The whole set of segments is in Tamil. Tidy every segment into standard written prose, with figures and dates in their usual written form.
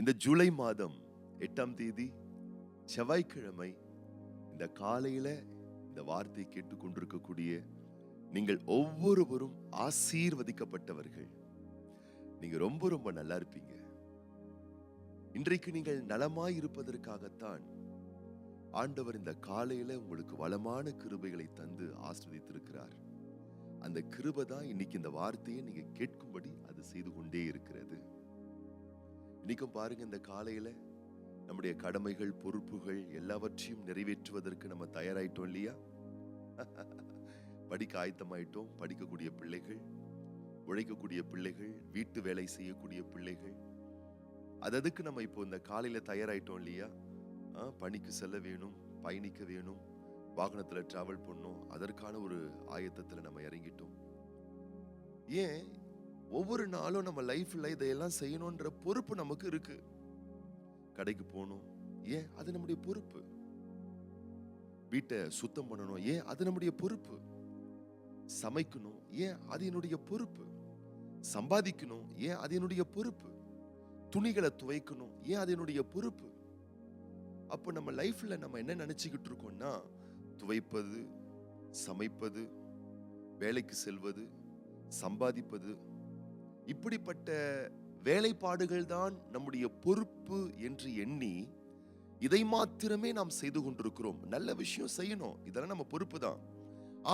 இந்த ஜூலை மாதம் 8ஆம் தேதி செவ்வாய்க்கிழமை இந்த காலையில இந்த வார்த்தை கேட்டுக்கொண்டிருக்கக்கூடிய நீங்கள் ஒவ்வொருவரும் ஆசீர்வதிக்கப்பட்டவர்கள். நீங்க ரொம்ப ரொம்ப நல்லா இருப்பீங்க. இன்றைக்கு நீங்கள் நலமாய் இருப்பதற்காகத்தான் ஆண்டவர் இந்த காலையில உங்களுக்கு வளமான கிருபைகளை தந்து ஆசீர்வதித்திருக்கிறார். அந்த கிருபை தான் இன்னைக்கு இந்த வார்த்தையை நீங்க கேட்கும்படி அது செய்து கொண்டே இருக்கிறது. இன்னைக்கும் பாருங்க, இந்த காலையில நம்முடைய கடமைகள் பொறுப்புகள் எல்லாவற்றையும் நிறைவேற்றுவதற்கு நம்ம தயாராயிட்டோம் இல்லையா? படிக்க ஆயத்தமாயிட்டோம். படிக்கக்கூடிய பிள்ளைகள், உழைக்கக்கூடிய பிள்ளைகள், வீட்டு வேலை செய்யக்கூடிய பிள்ளைகள், அதுக்கு நம்ம இப்போ இந்த காலையில தயாராயிட்டோம் இல்லையா? பணிக்கு செல்ல வேணும், பயணிக்க வேணும், வாகனத்துல டிராவல் பண்ணணும், அதற்கான ஒரு ஆயத்தத்துல நம்ம இறங்கிட்டோம். ஏன் ஒவ்வொரு நாளும் நம்ம லைஃப்ல இதையெல்லாம் செய்யணும்ன்ற பொறுப்பு நமக்கு இருக்கு. கடைக்கு போகணும், ஏன் அது நம்முடைய பொறுப்பு. வீட்டை சுத்தம் பண்ணணும், ஏன் அது நம்முடைய பொறுப்பு. சமைக்கணும், ஏன் அது என்னுடைய பொறுப்பு. சம்பாதிக்கணும், ஏன் அது என்னுடைய பொறுப்பு. துணிகளை துவைக்கணும், ஏன் அது என்னுடைய பொறுப்பு. அப்போ நம்ம லைஃப்ல நம்ம என்ன நினைச்சுக்கிட்டு இருக்கோம்னா, துவைப்பது, சமைப்பது, வேலைக்கு செல்வது, சம்பாதிப்பது, இப்படிப்பட்ட வேலைப்பாடுகள் தான் நம்முடைய பொறுப்பு என்று எண்ணி இதை மாத்திரமே நாம் செய்து கொண்டிருக்கிறோம். நல்ல விஷயம் செய்யணும், இதெல்லாம் நம்ம பொறுப்பு தான்.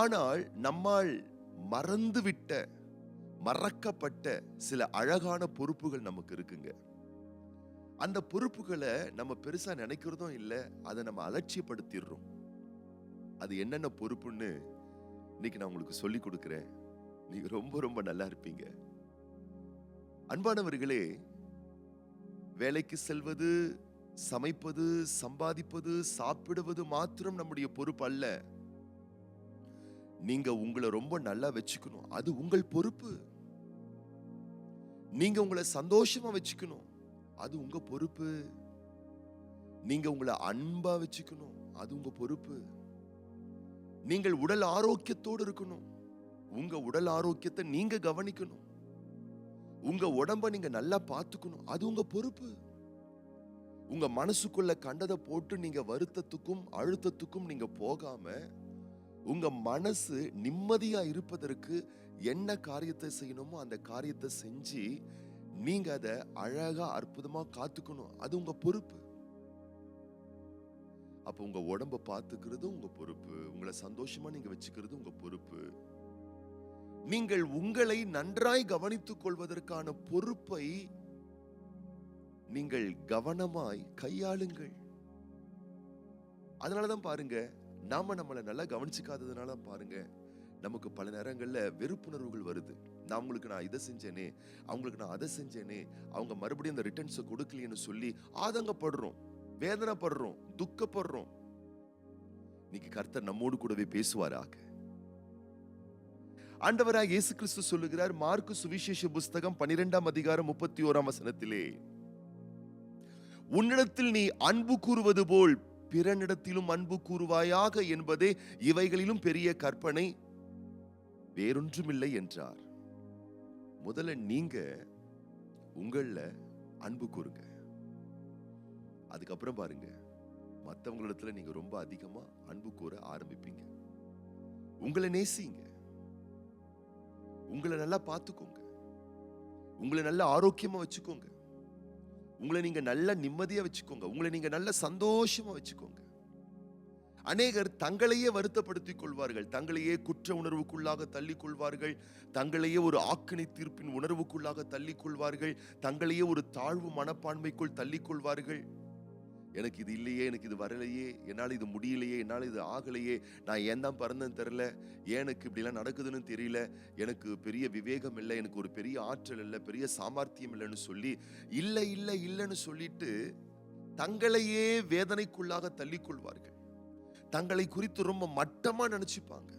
ஆனால் நம்மால் மறக்கப்பட்ட சில அழகான பொறுப்புகள் நமக்கு இருக்குங்க. அந்த பொறுப்புகளை நம்ம பெருசா நினைக்கிறதும் இல்லை, அதை நம்ம அலட்சியப்படுத்திடுறோம். அது என்னென்ன பொறுப்புன்னு இன்னைக்கு நான் உங்களுக்கு சொல்லி கொடுக்கிறேன். நீங்க ரொம்ப ரொம்ப நல்லா இருப்பீங்க. அன்பானவர்களே, வேலைக்கு செல்வது, சமைப்பது, சம்பாதிப்பது, சாப்பிடுவது மாத்திரம் நம்முடைய பொறுப்பு அல்ல. நீங்க உங்களை ரொம்ப நல்லா வச்சுக்கணும், அது உங்கள் பொறுப்பு. நீங்க உங்களை சந்தோஷமா வச்சுக்கணும், அது உங்க பொறுப்பு. நீங்க உங்களை அன்பா வச்சுக்கணும், அது உங்க பொறுப்பு. நீங்கள் உடல் ஆரோக்கியத்தோடு இருக்கணும், உங்க உடல் ஆரோக்கியத்தை நீங்க கவனிக்கணும். உங்க உடம்ப நீங்க நல்லா பார்த்துக்கணும், அது உங்க பொறுப்பு. உங்க மனசுக்குள்ள கண்டதை போட்டு நீங்க வருத்தத்துக்கும் அழுத்தத்துக்கும் நீங்க போகாம, உங்க மனசு நிம்மதியா இருப்பதற்கு என்ன காரியத்தை செய்யணுமோ அந்த காரியத்தை செஞ்சு நீங்க அதை அழகா அற்புதமா காத்துக்கணும், அது உங்க பொறுப்பு. அப்ப உங்க உடம்ப பார்த்துக்கிறது உங்க பொறுப்பு, உங்களை சந்தோஷமா நீங்க வச்சுக்கிறது உங்க பொறுப்பு. நீங்கள் உங்களை நன்றாய் கவனித்துக் கொள்வதற்கான பொறுப்பை நீங்கள் கவனமாய் கையாளுங்கள். அதனாலதான் பாருங்க, நாம நம்மளை நல்லா கவனிச்சுக்காததுனால பாருங்க, நமக்கு பல நேரங்கள்ல வெறுப்புணர்வுகள் வருது. நான் இதை செஞ்சேனே, அவங்களுக்கு நான் அதை செஞ்சேனே, அவங்க மறுபடியும் அந்த ரிட்டர்ன்ஸை கொடுக்கலைன்னு சொல்லி ஆதங்கப்படுறோம், வேதனைப்படுறோம், துக்கப்படுறோம். இன்னைக்கு கர்த்தர் நம்மோடு கூடவே பேசுவாராக. ஆண்டவராக இயேசு கிறிஸ்து சொல்லுகிறார், மார்க்கு சுவிசேஷ புஸ்தகம் 12ஆம் அதிகாரம் 31ஆம் வசனத்திலே, உன்னிடத்தில் நீ அன்பு கூறுவது போல் பிறனிடத்திலும் அன்பு கூறுவாயாக என்பதே இவைகளிலும் பெரிய கற்பனை, வேறொன்றுமில்லை என்றார். முதல்ல நீங்க உங்கள அன்பு கூறுங்க. அதுக்கப்புறம் பாருங்க, மற்றவங்களிடத்துல நீங்க ரொம்ப அதிகமா அன்பு கூற ஆரம்பிப்பீங்க. உங்களை நேசிங்க, உங்களை நல்லா பார்த்துக்கோங்க, உங்களை நல்ல ஆரோக்கியமா வச்சுக்கோங்க, உங்களை நீங்க நல்ல நிம்மதியா வச்சுக்கோங்க, உங்களை நீங்க நல்ல சந்தோஷமா வச்சுக்கோங்க. அநேகர் தங்களையே வருத்தப்படுத்திக் கொள்வார்கள், தங்களையே குற்ற உணர்வுக்குள்ளாக தள்ளிக் கொள்வார்கள், தங்களையே ஒரு ஆக்கினை தீர்ப்பின் உணர்வுக்குள்ளாக தள்ளிக் கொள்வார்கள், தங்களையே ஒரு தாழ்வு மனப்பான்மைக்குள் தள்ளிக் கொள்வார்கள். எனக்கு இது இல்லையே, எனக்கு இது வரலையே, என்னால் இது முடியலையே, என்னால் இது ஆகலையே, நான் ஏன் தான் பிறந்தேன்னு தெரியல, ஏன் எனக்கு இப்படிலாம் நடக்குதுன்னு தெரியல, எனக்கு பெரிய விவேகம் இல்லை, எனக்கு ஒரு பெரிய ஆற்றல் இல்லை, பெரிய சாமர்த்தியம் இல்லைன்னு சொல்லி இல்லைன்னு சொல்லிட்டு தங்களையே வேதனைக்குள்ளாக தள்ளிக் கொள்வார்கள். தங்களை குறித்து ரொம்ப மட்டமா நினைச்சுப்பாங்க,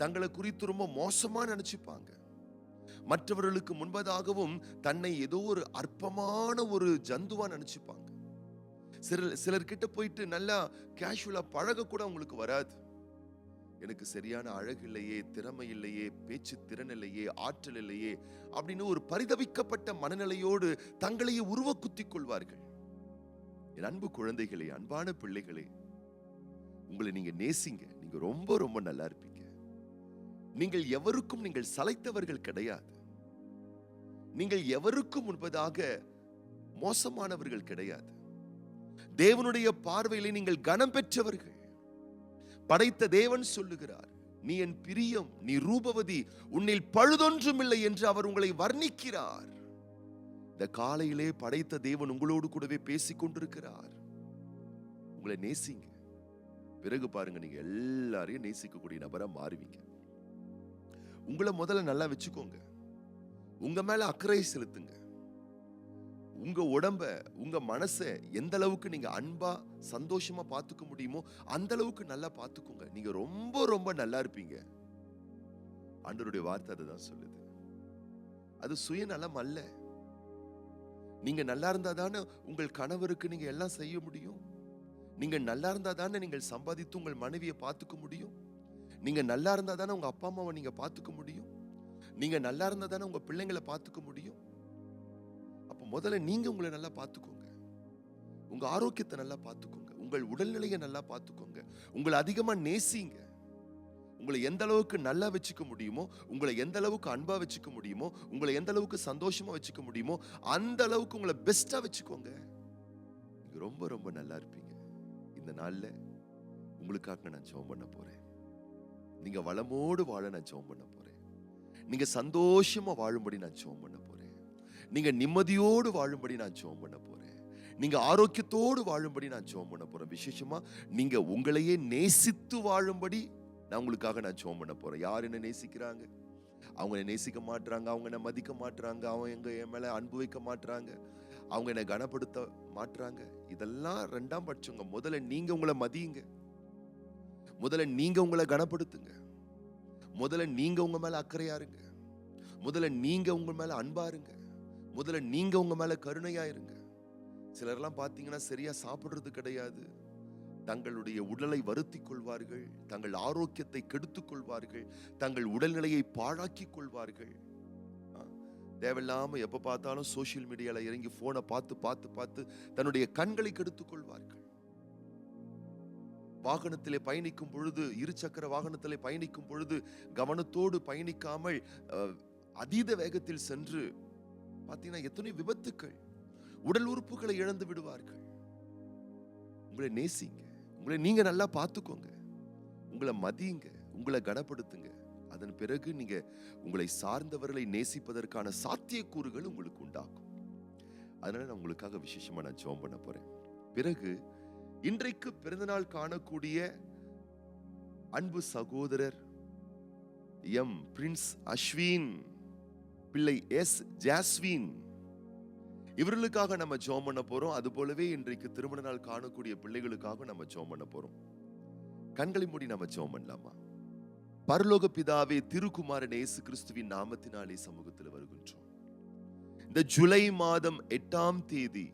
தங்களை குறித்து ரொம்ப மோசமா நினைச்சுப்பாங்க. மற்றவர்களுக்கு முன்பதாகவும் தன்னை ஏதோ ஒரு அற்பமான ஒரு ஜந்துவா நினைச்சுப்பாங்க. சிலர்கிட்ட போயிட்டு நல்லா கேஷுவலா பழக கூட உங்களுக்கு வராது. எனக்கு சரியான அழகு இல்லையே, திறமை இல்லையே, பேச்சு திறன் இல்லையே, ஆற்றல் இல்லையே அப்படின்னு ஒரு பரிதவிக்கப்பட்ட மனநிலையோடு தங்களையே உருவக்குத்திக் கொள்வார்கள். என் அன்பு குழந்தைகளே, அன்பான பிள்ளைகளே, உங்களை நீங்க நேசிங்க. நீங்க ரொம்ப ரொம்ப நல்லா இருப்பீங்க. நீங்கள் எவருக்கும் நீங்கள் சளைத்தவர்கள் கிடையாது. நீங்கள் எவருக்கும் முன்பதாக மோசமானவர்கள் கிடையாது. தேவனுடைய பார்வையிலே நீங்கள் கனம் பெற்றவர்கள். படைத்த தேவன் சொல்லுகிறார், நீ என் பிரியம், நீ ரூபவதி, உன்னில் பழுதொன்றும் இல்லை என்று அவர் உங்களை வர்ணிக்கிறார். இந்த காலையிலே படைத்த தேவன் உங்களோடு கூடவே பேசிக் கொண்டிருக்கிறார். உங்களை நேசிங்க. பிறகு பாருங்க, நீங்க எல்லாரையும் நேசிக்கக்கூடிய நபரா மாறுவீங்க. உங்களை முதல்ல நல்லா வச்சுக்கோங்க. உங்க மேல அக்கறை செலுத்துங்க. உங்க உடம்ப, உங்க மனசை எந்த அளவுக்கு நீங்க அன்பா சந்தோஷமா பார்த்துக்க முடியுமோ அந்த அளவுக்கு நல்லா பார்த்துக்கோங்க. நீங்க ரொம்ப ரொம்ப நல்லா இருப்பீங்க. ஆண்டவருடைய வார்த்தை அதுதான் சொல்லுது. அது சுயநலம் அல்ல. நீங்க நல்லா இருந்தா தானே உங்கள் கணவருக்கு நீங்க எல்லாம் செய்ய முடியும். நீங்க நல்லா இருந்தா தானே நீங்கள் சம்பாதித்து உங்கள் மனைவியை பார்த்துக்க முடியும். நீங்க நல்லா இருந்தா தானே உங்க அப்பா அம்மாவை நீங்க பார்த்துக்க முடியும். நீங்க நல்லா இருந்தா தானே உங்க பிள்ளைங்களை பார்த்துக்க முடியும். அப்ப முதல்ல நீங்க உங்களை நல்லா பார்த்துக்கோங்க. உங்க ஆரோக்கியத்தை நல்லா பார்த்துக்கோங்க. உங்கள் உடல்நிலையை நல்லா பார்த்துக்கோங்க. உங்களை அதிகமா நேசிங்க. உங்களை எந்த அளவுக்கு நல்லா வச்சுக்க முடியுமோ, உங்களை எந்த அளவுக்கு அன்பா வச்சுக்க முடியுமோ, உங்களை எந்த அளவுக்கு சந்தோஷமா வச்சுக்க முடியுமோ அந்த அளவுக்கு உங்களை பெஸ்டா வச்சுக்கோங்க. நீங்க ரொம்ப ரொம்ப நல்லா இருப்பீங்க. இந்த நாள்ல உங்களுக்காக நான் ஜெபம் பண்ண போறேன். நீங்க வளமோடு வாழ நான் ஜெபம் பண்ண போறேன். நீங்க சந்தோஷமா வாழும்படி நான் ஜெபம் பண்ண போறேன். நீங்க நிம்மதியோடு வாழும்படி நான் ஜெபம் பண்ண போறேன். நீங்க ஆரோக்கியத்தோடு வாழும்படி நான் ஜெபம் பண்ண போறேன். விசேஷமா நீங்க உங்களையே நேசித்து வாழும்படி நான் உங்களுக்காக நான் ஜெபம் பண்ண போறேன். யார் என்ன நேசிக்கிறாங்க, அவங்க என்ன நேசிக்க மாட்றாங்க, அவங்க என்ன மதிக்க மாட்றாங்க, அவங்க என் மேல அன்பு வைக்க மாட்றாங்க, அவங்க என்ன கனப்படுத்த மாட்றாங்க, இதெல்லாம் ரெண்டாம் பட்சங்க. முதல்ல நீங்க உங்களை மதியுங்க. முதல்ல நீங்க உங்களை கனப்படுத்துங்க. முதல்ல நீங்க உங்க மேல அக்கறையா இருங்க. முதல்ல நீங்க உங்க மேல அன்பா இருங்க. முதல்ல நீங்க உங்க மேல கருணையா இருங்க. சிலர்லாம் பாத்தீங்கன்னா சரியா சாப்பிடுறது கிடையாது. தங்களுடைய உடலை வருத்திக் கொள்வார்கள், தங்கள் ஆரோக்கியத்தை கெடுத்துக் கொள்வார்கள், தங்கள் உடல்நிலையை பாழாக்கி கொள்வார்கள். தேவையில்லாம எப்ப பார்த்தாலும் சோசியல் மீடியால இறங்கி போனை பார்த்து பார்த்து பார்த்து தன்னுடைய கண்களை கெடுத்துக் கொள்வார்கள். வாகனத்திலே பயணிக்கும் பொழுது, இருசக்கர வாகனத்திலே பயணிக்கும் பொழுது கவனத்தோடு பயணிக்காமல் அதீத வேகத்தில் சென்று பார்த்தீங்கன்னா எத்தனை விபத்துக்கள், உடல் உறுப்புகளை இழந்து விடுவார்கள். உங்களை நேசிங்க. உங்களை நீங்க நல்லா பார்த்துக்கோங்க. உங்களை மதியுங்க. உங்களை கனப்படுத்துங்க. அதன் பிறகு நீங்க உங்களை சார்ந்தவர்களை நேசிப்பதற்கான சாத்தியக்கூறுகள் உங்களுக்கு உண்டாகும். அதனால நான் உங்களுக்காக விசேஷமா நான் ஜெபம் பண்ண போறேன். பிறகு இன்றைக்கு பிறந்தநாள் காணக்கூடிய அன்பு சகோதரர் எம் பிரின்ஸ் அஸ்வின், பிள்ளை எஸ் ஜாஸ்வின், இவர்களுக்காக நம்ம ஜெபம் பண்ண போறோம். அது போலவே இன்றைக்கு திருமண நாள் காணக்கூடிய பிள்ளைகளுக்காக நம்ம ஜெபம் பண்ண போறோம். கண்களை மூடி நம்ம ஜெபம் பண்ணலாமா? பரலோக பிதாவே, திருக்குமாரன் இயேசு கிறிஸ்துவின் நாமத்தினாலே சமூகத்தில் வருகின்றோம். இந்த ஜூலை மாதம் 8ஆம் தேதி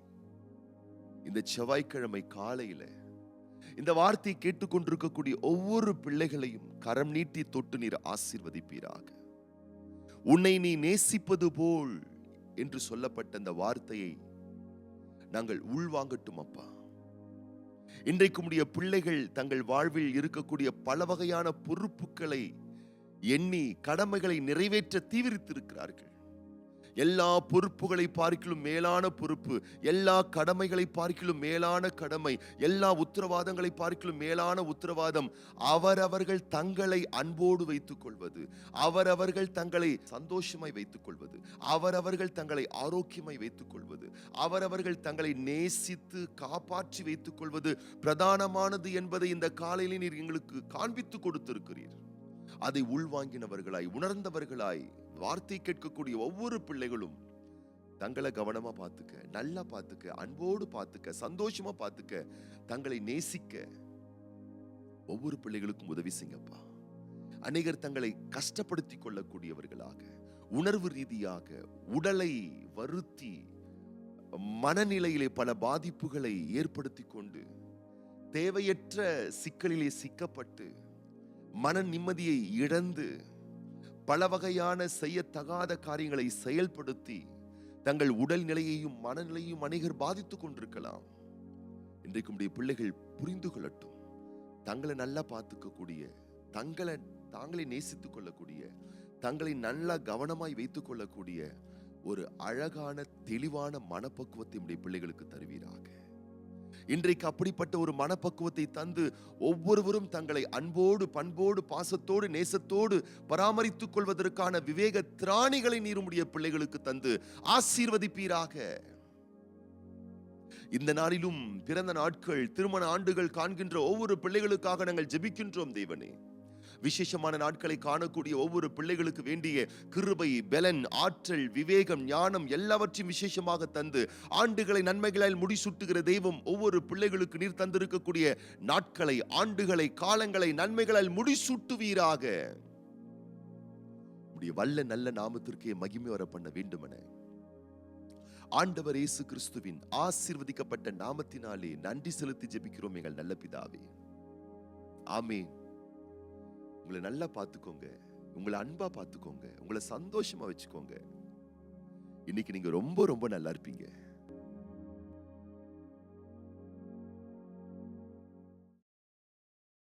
இந்த செவ்வாய்க்கிழமை காலையில இந்த வார்த்தை கேட்டுக்கொண்டிருக்கக்கூடிய ஒவ்வொரு பிள்ளைகளையும் கரம் நீட்டி தொட்டு நீர் ஆசீர்வதிப்பீராக. உன்னை நீ நேசிப்பது போல் என்று சொல்லப்பட்ட அந்த வார்த்தையை நாங்கள் உள்வாங்கட்டும் அப்பா. இன்றைக்கு உம்முடைய பிள்ளைகள் தங்கள் வாழ்வில் இருக்கக்கூடிய பல வகையான பொறுப்புகளை எண்ணி கடமைகளை நிறைவேற்ற தீவிரித்திருக்கிறார்கள். எல்லா பொறுப்புகளை பார்க்கிலும் மேலான பொறுப்பு, எல்லா கடமைகளை பார்க்கிலும் மேலான கடமை, எல்லா உத்தரவாதங்களை பார்க்கிலும் மேலான உத்தரவாதம் அவரவர்கள் தங்களை அன்போடு வைத்துக் கொள்வது, அவரவர்கள் தங்களை சந்தோஷமாய் வைத்துக் கொள்வது, அவரவர்கள் தங்களை ஆரோக்கியமாய் வைத்துக் கொள்வது, அவரவர்கள் தங்களை நேசித்து காப்பாற்றி வைத்துக் கொள்வது பிரதானமானது என்பதை இந்த காலையில் நீர் எங்களுக்கு காண்பித்து கொடுத்திருக்கிறீர். அதை உள்வாங்கினவர்களாய், உணர்ந்தவர்களாய் வார்த்தை கேட்கக்கூடிய ஒவ்வொரு பிள்ளைகளும் தங்களை கவனமா பார்த்துக்க, நல்லா பார்த்துக்க, அன்போடு பார்த்துக்க, சந்தோஷமா பார்த்துக்க, தங்களை நேசிக்க ஒவ்வொரு பிள்ளைகளுக்கும் உதவி செய்யப்பா. அநேகர் தங்களை கஷ்டப்படுத்திக் கொள்ளக்கூடியவர்களாக, உணர்வு ரீதியாக உடலை வருத்தி மனநிலையிலே பல பாதிப்புகளை ஏற்படுத்தி கொண்டு தேவையற்ற சிக்கலிலே சிக்கப்பட்டு மன நிம்மதியை இழந்து பல வகையான செய்யத்தகாத காரியங்களை செயல்படுத்தி தங்கள் உடல் நிலையையும் மனநிலையும் அநேகர் பாதித்துக் கொண்டிருக்கலாம். இன்றைக்கு உடைய பிள்ளைகள் புரிந்து கொள்ளட்டும். தங்களை நல்லா பார்த்துக்கக்கூடிய, தாங்களை நேசித்துக் கொள்ளக்கூடிய, தங்களை நல்லா கவனமாய் வைத்துக் கொள்ளக்கூடிய ஒரு அழகான தெளிவான மனப்பக்குவத்தை உடைய பிள்ளைகளுக்கு தருவீராக. இன்றைக்கு அப்படிப்பட்ட ஒரு மனப்பக்குவத்தை தந்து ஒவ்வொருவரும் தங்களை அன்போடு, பண்போடு, பாசத்தோடு, நேசத்தோடு பராமரித்துக் கொள்வதற்கான விவேக திராணிகளை நீர் உம்முடைய பிள்ளைகளுக்கு தந்து ஆசீர்வதிப்பீராக. இந்த நாளிலும் பிறந்த நாட்கள், திருமண ஆண்டுகள் காண்கின்ற ஒவ்வொரு பிள்ளைகளுக்காக நாங்கள் ஜெபிக்கின்றோம் தேவனே. விசேஷமான நாட்களை காணக்கூடிய ஒவ்வொரு பிள்ளைகளுக்கு வேண்டிய கிருபை, பலன், ஆற்றல், விவேகம், ஞானம் எல்லாவற்றையும் விசேஷமாக தந்து ஆண்டுகளை நன்மைகளால் முடிசூட்டுகிற தெய்வம் ஒவ்வொரு பிள்ளைகளுக்கு நீர் தந்திருக்கக்கூடிய நாட்களை, ஆண்டுகளை, காலங்களை நன்மைகளால் முடிசூட்டுவீராக. உடைய வல்ல நல்ல நாமத்திற்கே மகிமை வர பண்ண வேண்டுமென ஆண்டவர் இயேசு கிறிஸ்துவின் ஆசீர்வதிக்கப்பட்ட நாமத்தினாலே நன்றி செலுத்தி ஜெபிக்கிறோம் எங்கள் நல்ல பிதாவே. ஆமென். உங்களை நல்லா பார்த்துக்கோங்க, உங்களை அன்பா பார்த்துக்கோங்க, உங்களை சந்தோஷமா வச்சுக்கோங்க. இன்னைக்கு நீங்க ரொம்ப ரொம்ப நல்லா இருப்பீங்க.